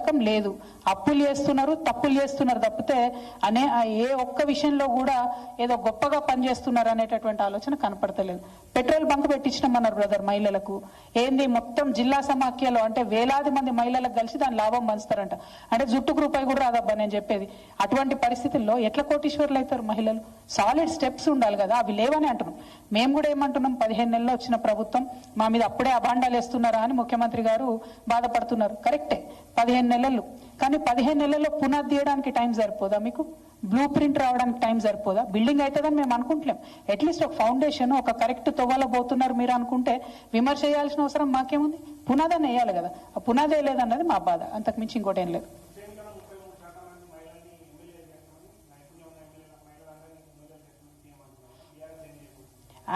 పథకం లేదు. అప్పులు చేస్తున్నారు, తప్పులు చేస్తున్నారు తప్పితే ఏ ఒక్క విషయంలో కూడా ఏదో గొప్పగా పనిచేస్తున్నారు అనేటటువంటి ఆలోచన కనపడతలేదు. పెట్రోల్ బంక్ పెట్టించినామన్నారు బ్రదర్ మహిళలకు. ఏంది మొత్తం జిల్లా సమాఖ్యలో అంటే వేలాది మంది మహిళలకు కలిసి దాని లాభం పంచుతారంట. అంటే జుట్టుకు రూపాయి కూడా రాదబ్బా నేను చెప్పేది. అటువంటి పరిస్థితుల్లో ఎట్లా కోటీశ్వర్లు అవుతారు మహిళలు? సాలిడ్ స్టెప్స్ ఉండాలి కదా, అవి లేవని అంటున్నాం. మేము కూడా ఏమంటున్నాం, 15 నెలల్లో వచ్చిన ప్రభుత్వం మా మీద అప్పుడే అభాండాలు వేస్తున్నారా అని ముఖ్యమంత్రి గారు బాధపడుతున్నారు. కరెక్టే 15 నెలలు, కానీ 15 నెలల్లో పునాది తీయడానికి టైం సరిపోదా? మీకు బ్లూ ప్రింట్ రావడానికి టైం సరిపోదా? బిల్డింగ్ అవుతుందని మేము అనుకుంటలేం. అట్లీస్ట్ ఒక ఫౌండేషన్, ఒక కరెక్ట్ తొవ్వలో పోతున్నారు మీరు అనుకుంటే విమర్శ చేయాల్సిన అవసరం మాకేముంది? పునాదాన్ని వేయాలి కదా, ఆ పునాదే లేదన్నది మా బాధ, అంతకు మించి ఇంకోటి ఏం లేదు.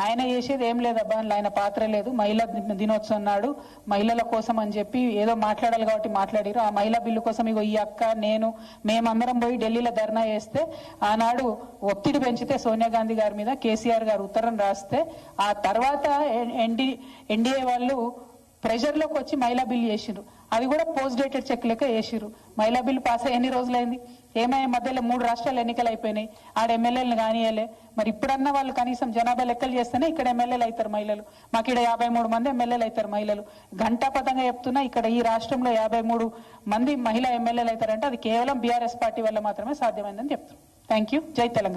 ఆయన చేసేది ఏం లేదబ్బా, ఆయన పాత్ర లేదు. మహిళా దినోత్సవం నాడు మహిళల కోసం అని చెప్పి ఏదో మాట్లాడాలి కాబట్టి మాట్లాడారు. ఆ మహిళా బిల్లు కోసం ఇగో ఈ అక్క నేను మేమందరం పోయి ఢిల్లీలో ధర్నా చేస్తే ఆనాడు ఒత్తిడి పెంచితే సోనియా గాంధీ గారి మీద కేసీఆర్ గారు ఉత్తరం రాస్తే ఆ తర్వాత ఎన్డీఏ వాళ్ళు ప్రెషర్లోకి వచ్చి మహిళా బిల్లు చేసిరు. అది కూడా పోస్ట్ డేటెడ్ చెక్ లెక్క వేసిరు. మహిళా బిల్లు పాస్ అయ్యి ఎన్ని రోజులైంది? ఏమైనా మధ్యలో 3 రాష్ట్రాలు ఎన్నికలు అయిపోయినాయి, ఆడ ఎమ్మెల్యేలు కానియలే. మరి ఇప్పుడన్నా వాళ్ళు కనీసం జనాభా లెక్కలు చేస్తేనే ఇక్కడ ఎమ్మెల్యేలు అవుతారు మహిళలు. మాకు ఇక్కడ 53 మంది ఎమ్మెల్యేలు అవుతారు మహిళలు. ఘంటాపథంగా చెప్తున్నా, ఇక్కడ ఈ రాష్ట్రంలో 53 మంది మహిళా ఎమ్మెల్యేలు అవుతారంటే అది కేవలం బీఆర్ఎస్ పార్టీ వల్ల మాత్రమే సాధ్యమైందని చెప్తున్నాం. Thank you. జై తెలంగాణ.